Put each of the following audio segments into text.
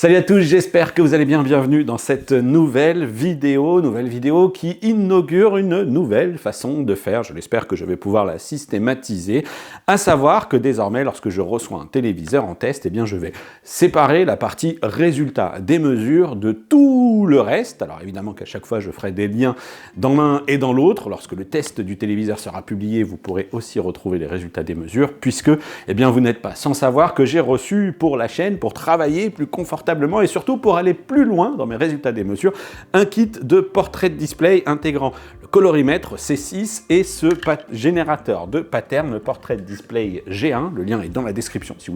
Salut à tous, j'espère que vous allez bien, bienvenue dans cette nouvelle vidéo qui inaugure une nouvelle façon de faire, je l'espère que je vais pouvoir la systématiser, à savoir que désormais lorsque je reçois un téléviseur en test, eh bien je vais séparer la partie résultat des mesures de tout le reste. Alors évidemment qu'à chaque fois je ferai des liens dans l'un et dans l'autre, lorsque le test du téléviseur sera publié, vous pourrez aussi retrouver les résultats des mesures, puisque eh bien, vous n'êtes pas sans savoir que j'ai reçu pour la chaîne, pour travailler plus confortablement et surtout pour aller plus loin dans mes résultats des mesures, un kit de portrait display intégrant le colorimètre C6 et ce générateur de pattern portrait display G1. Le lien est dans la description si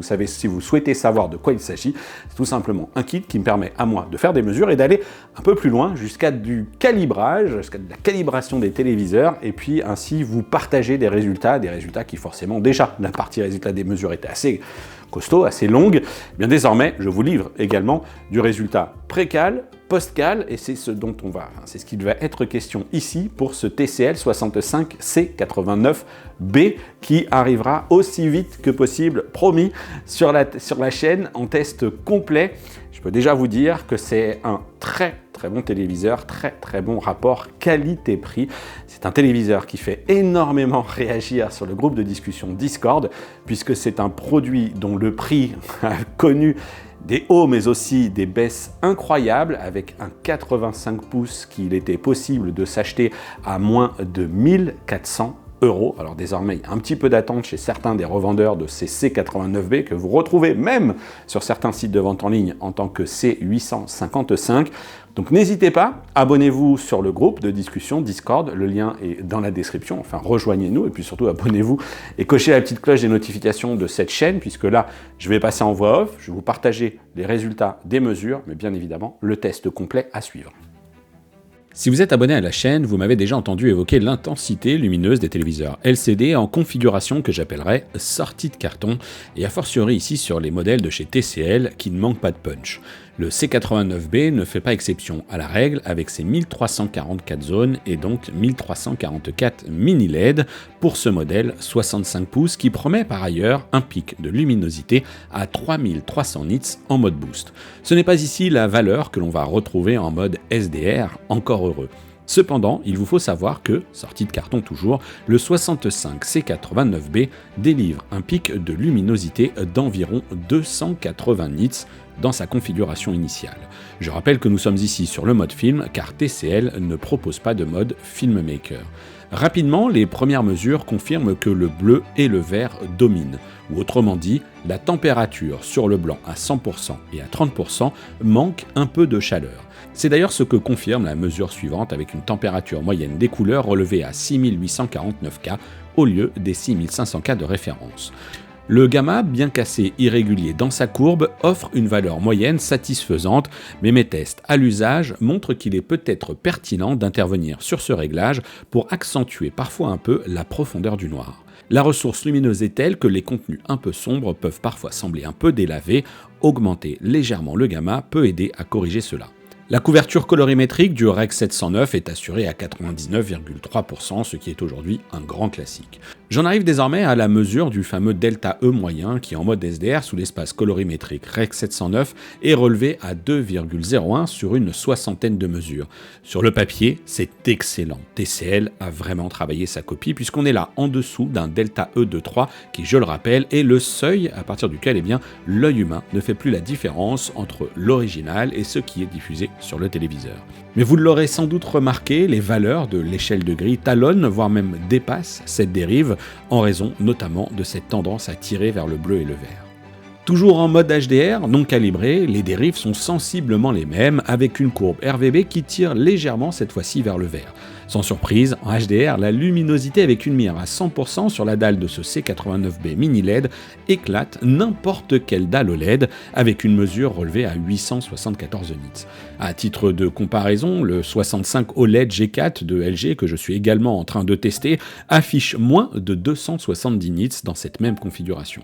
vous souhaitez savoir de quoi il s'agit. C'est tout simplement un kit qui me permet à moi de faire des mesures et d'aller un peu plus loin jusqu'à du calibrage, jusqu'à de la calibration des téléviseurs et puis ainsi vous partager des résultats qui forcément déjà la partie résultat des mesures était assez costaud, assez longue. Eh bien désormais, je vous livre également du résultat pré-cal, post-cal, et c'est ce dont c'est ce qu'il va être question ici pour ce TCL 65C89B qui arrivera aussi vite que possible, promis, sur la chaîne en test complet. Je peux déjà vous dire que c'est un très bon téléviseur, très bon rapport qualité-prix. C'est un téléviseur qui fait énormément réagir sur le groupe de discussion Discord, puisque c'est un produit dont le prix a connu des hauts mais aussi des baisses incroyables, avec un 85 pouces qu'il était possible de s'acheter à moins de 1400 €. Alors désormais, il y a un petit peu d'attente chez certains des revendeurs de ces C89B que vous retrouvez même sur certains sites de vente en ligne en tant que C855. Donc n'hésitez pas, abonnez-vous sur le groupe de discussion Discord, le lien est dans la description, enfin rejoignez-nous et puis surtout abonnez-vous et cochez la petite cloche des notifications de cette chaîne puisque là, je vais passer en voix off, je vais vous partager les résultats des mesures, mais bien évidemment, le test complet à suivre. Si vous êtes abonné à la chaîne, vous m'avez déjà entendu évoquer l'intensité lumineuse des téléviseurs LCD en configuration que j'appellerais sortie de carton, et a fortiori ici sur les modèles de chez TCL qui ne manquent pas de punch. Le C89B ne fait pas exception à la règle avec ses 1344 zones et donc 1344 mini LED pour ce modèle 65 pouces qui promet par ailleurs un pic de luminosité à 3300 nits en mode boost. Ce n'est pas ici la valeur que l'on va retrouver en mode SDR, encore heureux. Cependant, il vous faut savoir que, sorti de carton toujours, le 65C89B délivre un pic de luminosité d'environ 280 nits dans sa configuration initiale. Je rappelle que nous sommes ici sur le mode film car TCL ne propose pas de mode filmmaker. Rapidement, les premières mesures confirment que le bleu et le vert dominent, ou autrement dit, la température sur le blanc à 100% et à 30% manque un peu de chaleur. C'est d'ailleurs ce que confirme la mesure suivante avec une température moyenne des couleurs relevée à 6849 K au lieu des 6500 K de référence. Le gamma, bien qu'assez irrégulier dans sa courbe, offre une valeur moyenne satisfaisante, mais mes tests à l'usage montrent qu'il est peut-être pertinent d'intervenir sur ce réglage pour accentuer parfois un peu la profondeur du noir. La ressource lumineuse est telle que les contenus un peu sombres peuvent parfois sembler un peu délavés, augmenter légèrement le gamma peut aider à corriger cela. La couverture colorimétrique du Rec 709 est assurée à 99,3%, ce qui est aujourd'hui un grand classique. J'en arrive désormais à la mesure du fameux delta E moyen qui en mode SDR sous l'espace colorimétrique Rec 709 est relevé à 2,01 sur une soixantaine de mesures. Sur le papier, c'est excellent. TCL a vraiment travaillé sa copie puisqu'on est là en dessous d'un delta E de 3 qui, je le rappelle, est le seuil à partir duquel l'œil humain ne fait plus la différence entre l'original et ce qui est diffusé sur le téléviseur. Mais vous l'aurez sans doute remarqué, les valeurs de l'échelle de gris talonnent, voire même dépassent cette dérive, en raison notamment de cette tendance à tirer vers le bleu et le vert. Toujours en mode HDR, non calibré, les dérives sont sensiblement les mêmes, avec une courbe RVB qui tire légèrement cette fois-ci vers le vert. Sans surprise, en HDR, la luminosité avec une mire à 100% sur la dalle de ce C89B mini LED éclate n'importe quelle dalle OLED avec une mesure relevée à 874 nits. À titre de comparaison, le 65 OLED G4 de LG que je suis également en train de tester affiche moins de 270 nits dans cette même configuration.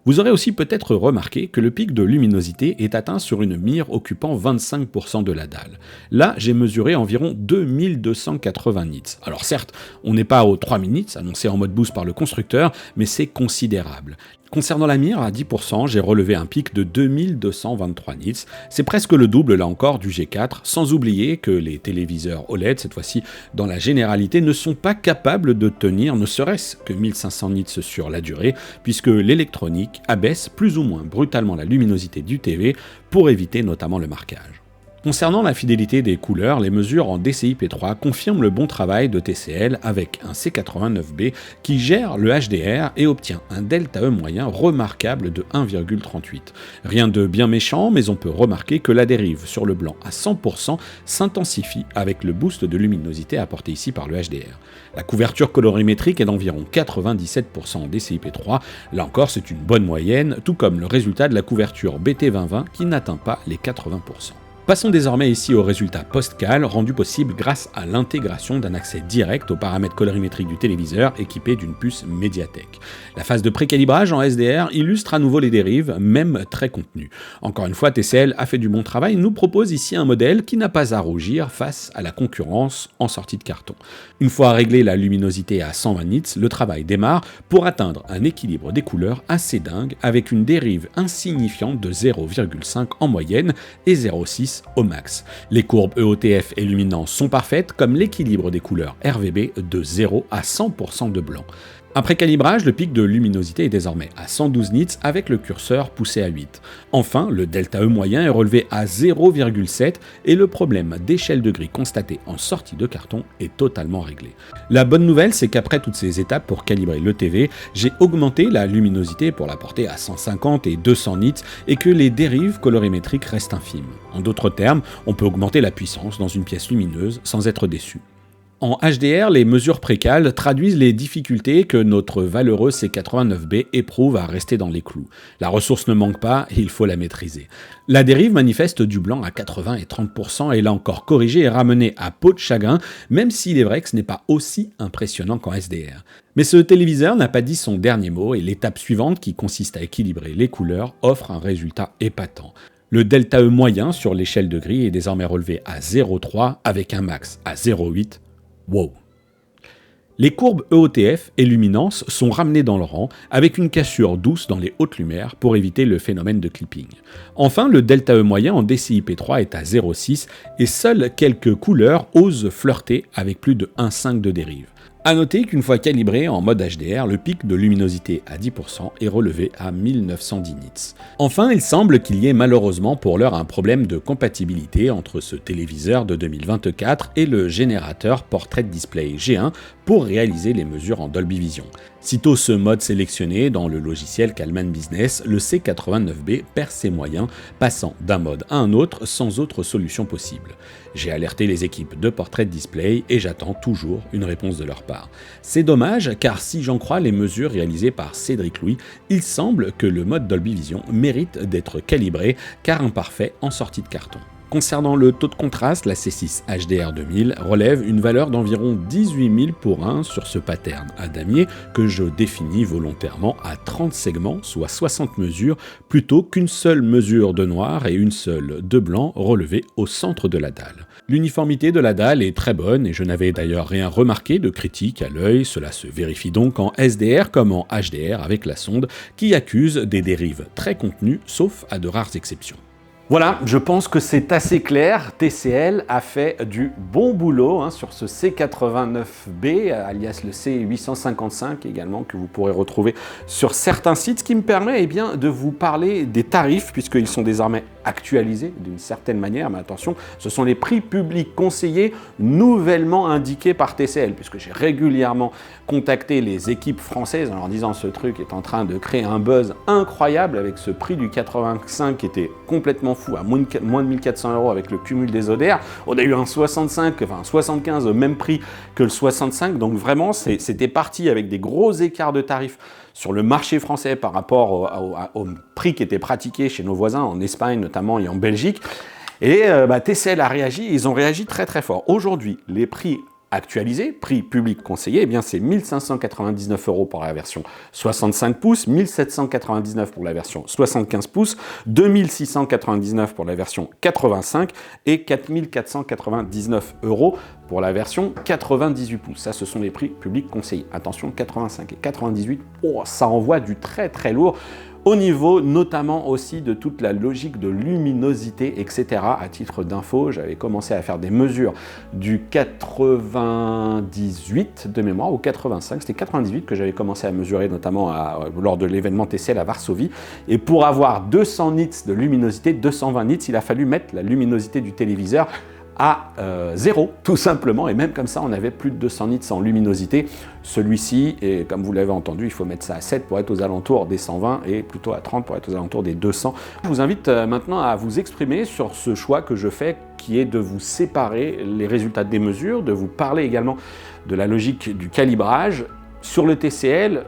Vous aurez aussi peut-être remarqué que le pic de luminosité est atteint sur une mire occupant 25% de la dalle. Là, j'ai mesuré environ 2280 nits. Alors certes, on n'est pas aux 3000 nits annoncés en mode boost par le constructeur, mais c'est considérable. Concernant la mire, à 10%, j'ai relevé un pic de 2223 nits. C'est presque le double, là encore, du G4, sans oublier que les téléviseurs OLED, cette fois-ci dans la généralité, ne sont pas capables de tenir ne serait-ce que 1500 nits sur la durée, puisque l'électronique abaisse plus ou moins brutalement la luminosité du TV pour éviter notamment le marquage. Concernant la fidélité des couleurs, les mesures en DCI-P3 confirment le bon travail de TCL avec un C89B qui gère le HDR et obtient un delta E moyen remarquable de 1,38. Rien de bien méchant, mais on peut remarquer que la dérive sur le blanc à 100% s'intensifie avec le boost de luminosité apporté ici par le HDR. La couverture colorimétrique est d'environ 97% en DCI-P3, là encore c'est une bonne moyenne, tout comme le résultat de la couverture BT2020 qui n'atteint pas les 80%. Passons désormais ici au résultat post-cal, rendu possible grâce à l'intégration d'un accès direct aux paramètres colorimétriques du téléviseur équipé d'une puce Mediatek. La phase de précalibrage en SDR illustre à nouveau les dérives, même très contenues. Encore une fois, TCL a fait du bon travail et nous propose ici un modèle qui n'a pas à rougir face à la concurrence en sortie de carton. Une fois réglé la luminosité à 120 nits, le travail démarre pour atteindre un équilibre des couleurs assez dingue avec une dérive insignifiante de 0,5 en moyenne et 0,6 au max. Les courbes EOTF et luminance sont parfaites, comme l'équilibre des couleurs RVB de 0 à 100% de blanc. Après calibrage, le pic de luminosité est désormais à 112 nits avec le curseur poussé à 8. Enfin, le delta E moyen est relevé à 0,7 et le problème d'échelle de gris constaté en sortie de carton est totalement réglé. La bonne nouvelle, c'est qu'après toutes ces étapes pour calibrer le TV, j'ai augmenté la luminosité pour la porter à 150 et 200 nits et que les dérives colorimétriques restent infimes. En d'autres termes, on peut augmenter la puissance dans une pièce lumineuse sans être déçu. En HDR, les mesures précales traduisent les difficultés que notre valeureux C89B éprouve à rester dans les clous. La ressource ne manque pas et il faut la maîtriser. La dérive manifeste du blanc à 80 et 30% et là encore corrigée et ramenée à peau de chagrin, même s'il est vrai que ce n'est pas aussi impressionnant qu'en SDR. Mais ce téléviseur n'a pas dit son dernier mot et l'étape suivante, qui consiste à équilibrer les couleurs, offre un résultat épatant. Le delta E moyen sur l'échelle de gris est désormais relevé à 0,3 avec un max à 0,8. Wow. Les courbes EOTF et luminance sont ramenées dans le rang avec une cassure douce dans les hautes lumières pour éviter le phénomène de clipping. Enfin, le delta E moyen en DCI-P3 est à 0,6 et seules quelques couleurs osent flirter avec plus de 1,5 de dérive. A noter qu'une fois calibré en mode HDR, le pic de luminosité à 10% est relevé à 1910 nits. Enfin, il semble qu'il y ait malheureusement pour l'heure un problème de compatibilité entre ce téléviseur de 2024 et le générateur Portrait Display G1 pour réaliser les mesures en Dolby Vision. Sitôt ce mode sélectionné dans le logiciel Calman Business, le C89B perd ses moyens, passant d'un mode à un autre sans autre solution possible. J'ai alerté les équipes de Portrait Display et j'attends toujours une réponse de leur part. C'est dommage car si j'en crois les mesures réalisées par Cédric Louis, il semble que le mode Dolby Vision mérite d'être calibré car imparfait en sortie de carton. Concernant le taux de contraste, la C6 HDR 2000 relève une valeur d'environ 18 000 pour 1 sur ce pattern à damier que je définis volontairement à 30 segments, soit 60 mesures, plutôt qu'une seule mesure de noir et une seule de blanc relevée au centre de la dalle. L'uniformité de la dalle est très bonne et je n'avais d'ailleurs rien remarqué de critique à l'œil, cela se vérifie donc en SDR comme en HDR avec la sonde qui accuse des dérives très contenues sauf à de rares exceptions. Voilà, je pense que c'est assez clair. TCL a fait du bon boulot sur ce C89B, alias le C855 également, que vous pourrez retrouver sur certains sites, ce qui me permet de vous parler des tarifs, puisqu'ils sont désormais actualisés d'une certaine manière. Mais attention, ce sont les prix publics conseillés nouvellement indiqués par TCL, puisque j'ai régulièrement contacté les équipes françaises en leur disant ce truc est en train de créer un buzz incroyable avec ce prix du 85 qui était complètement fou, à moins de 1400 € avec le cumul des ODR. On a eu un 75 au même prix que le 65, donc vraiment c'était parti avec des gros écarts de tarifs sur le marché français par rapport au prix qui était pratiqué chez nos voisins en Espagne notamment et en Belgique. Et TCL a réagi, ils ont réagi très très fort. Aujourd'hui, les prix actualisé, prix public conseillé, eh bien c'est 1599 € pour la version 65 pouces, 1799 pour la version 75 pouces, 2699 pour la version 85 et 4499 € pour la version 98 pouces. Ça, ce sont les prix publics conseillés. Attention, 85 et 98, oh, ça envoie du très très lourd. Au niveau notamment aussi de toute la logique de luminosité, etc. À titre d'info, j'avais commencé à faire des mesures du 98 de mémoire, ou 85, c'était 98 que j'avais commencé à mesurer notamment lors de l'événement TCL à Varsovie. Et pour avoir 200 nits de luminosité, 220 nits, il a fallu mettre la luminosité du téléviseur à 0, tout simplement, et même comme ça, on avait plus de 200 nits en luminosité. Celui-ci, et comme vous l'avez entendu, il faut mettre ça à 7 pour être aux alentours des 120 et plutôt à 30 pour être aux alentours des 200. Je vous invite maintenant à vous exprimer sur ce choix que je fais, qui est de vous séparer les résultats des mesures, de vous parler également de la logique du calibrage. Sur le TCL,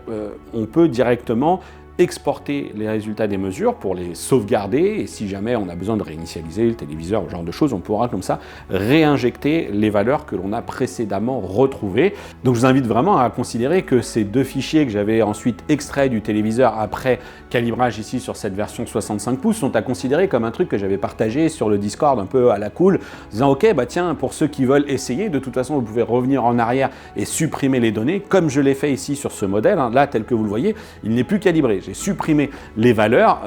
on peut directement exporter les résultats des mesures pour les sauvegarder, et si jamais on a besoin de réinitialiser le téléviseur ou ce genre de choses, on pourra comme ça réinjecter les valeurs que l'on a précédemment retrouvées. Donc je vous invite vraiment à considérer que ces deux fichiers que j'avais ensuite extraits du téléviseur après calibrage ici sur cette version 65 pouces sont à considérer comme un truc que j'avais partagé sur le Discord un peu à la cool, en disant ok, bah tiens, pour ceux qui veulent essayer, de toute façon vous pouvez revenir en arrière et supprimer les données, comme je l'ai fait ici sur ce modèle, hein. Là tel que vous le voyez, il n'est plus calibré. J'ai supprimé les valeurs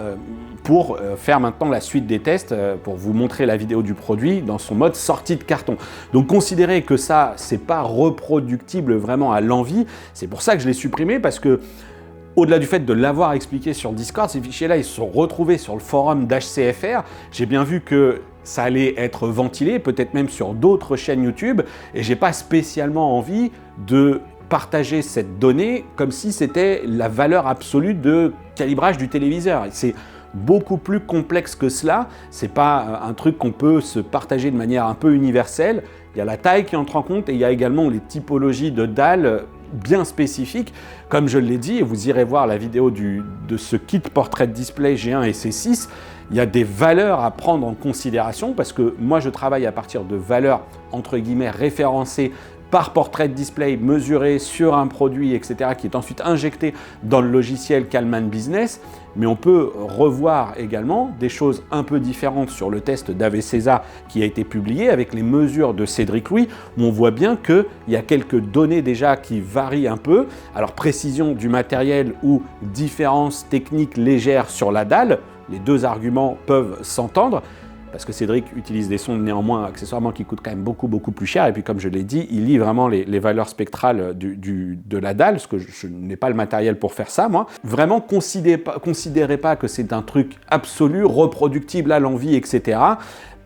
pour faire maintenant la suite des tests, pour vous montrer la vidéo du produit dans son mode sortie de carton. Donc considérez que ça, c'est pas reproductible vraiment à l'envi. C'est pour ça que je l'ai supprimé, parce que au-delà du fait de l'avoir expliqué sur Discord, ces fichiers-là, ils se sont retrouvés sur le forum d'HCFR. J'ai bien vu que ça allait être ventilé, peut-être même sur d'autres chaînes YouTube, et j'ai pas spécialement envie de partager cette donnée comme si c'était la valeur absolue de calibrage du téléviseur. C'est beaucoup plus complexe que cela. C'est pas un truc qu'on peut se partager de manière un peu universelle. Il y a la taille qui entre en compte, et il y a également les typologies de dalles bien spécifiques. Comme je l'ai dit, et vous irez voir la vidéo de ce kit Portrait Display G1 et C6, il y a des valeurs à prendre en considération, parce que moi je travaille à partir de valeurs entre guillemets référencées par Portrait Display, mesuré sur un produit, etc., qui est ensuite injecté dans le logiciel Calman Business. Mais on peut revoir également des choses un peu différentes sur le test d'AVCESA qui a été publié avec les mesures de Cédric Louis, où on voit bien qu'il y a quelques données déjà qui varient un peu. Alors précision du matériel ou différence technique légère sur la dalle, les deux arguments peuvent s'entendre, parce que Cédric utilise des sondes néanmoins accessoirement qui coûtent quand même beaucoup plus cher, et puis comme je l'ai dit, il lit vraiment les valeurs spectrales de la dalle, parce que je n'ai pas le matériel pour faire ça moi. Vraiment considérez pas que c'est un truc absolu, reproductible à l'envi, etc.,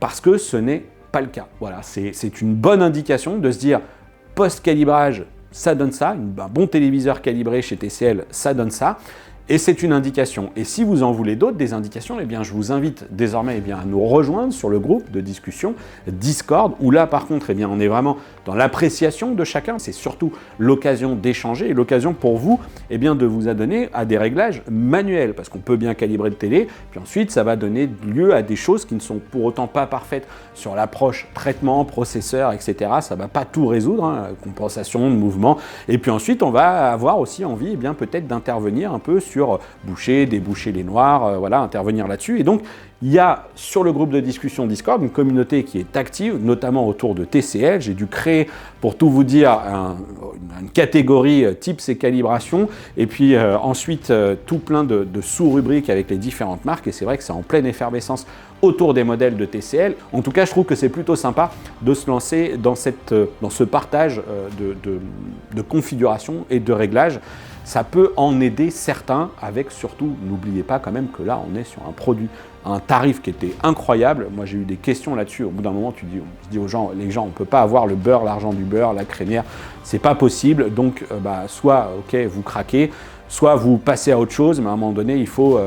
parce que ce n'est pas le cas. Voilà, c'est une bonne indication de se dire post-calibrage, ça donne ça, un bon téléviseur calibré chez TCL, ça donne ça. Et c'est une indication. Et si vous en voulez d'autres, des indications, eh bien, je vous invite désormais à nous rejoindre sur le groupe de discussion Discord, où là, par contre, eh bien, on est vraiment dans l'appréciation de chacun. C'est surtout l'occasion d'échanger et l'occasion pour vous eh bien, de vous adonner à des réglages manuels, parce qu'on peut bien calibrer de télé, puis ensuite, ça va donner lieu à des choses qui ne sont pour autant pas parfaites sur l'approche traitement, processeur, etc. Ça ne va pas tout résoudre, hein, compensation de mouvement. Et puis ensuite, on va avoir aussi envie eh bien, peut-être d'intervenir un peu sur boucher, déboucher les noirs, voilà, intervenir là-dessus. Et donc, il y a sur le groupe de discussion Discord une communauté qui est active, notamment autour de TCL. J'ai dû créer, pour tout vous dire, une catégorie tips et calibrations, et puis ensuite tout plein de sous-rubriques avec les différentes marques, et c'est vrai que c'est en pleine effervescence autour des modèles de TCL. En tout cas, je trouve que c'est plutôt sympa de se lancer dans ce partage de configuration et de réglage. Ça peut en aider certains, avec surtout, n'oubliez pas quand même que là, on est sur un produit, un tarif qui était incroyable. Moi, j'ai eu des questions là-dessus. Au bout d'un moment, on se dit aux gens, les gens, on ne peut pas avoir le beurre, l'argent du beurre, la crémière. C'est pas possible. Donc, soit, ok, vous craquez, soit vous passez à autre chose, mais à un moment donné, il faut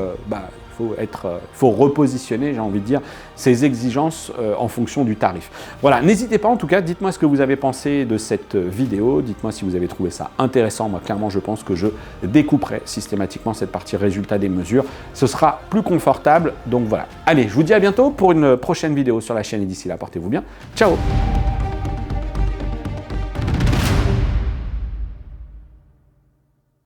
repositionner, j'ai envie de dire, ces exigences en fonction du tarif. Voilà, n'hésitez pas en tout cas, dites-moi ce que vous avez pensé de cette vidéo, dites-moi si vous avez trouvé ça intéressant. Moi, clairement, je pense que je découperai systématiquement cette partie résultat des mesures. Ce sera plus confortable, donc voilà. Allez, je vous dis à bientôt pour une prochaine vidéo sur la chaîne, et d'ici là, portez-vous bien. Ciao!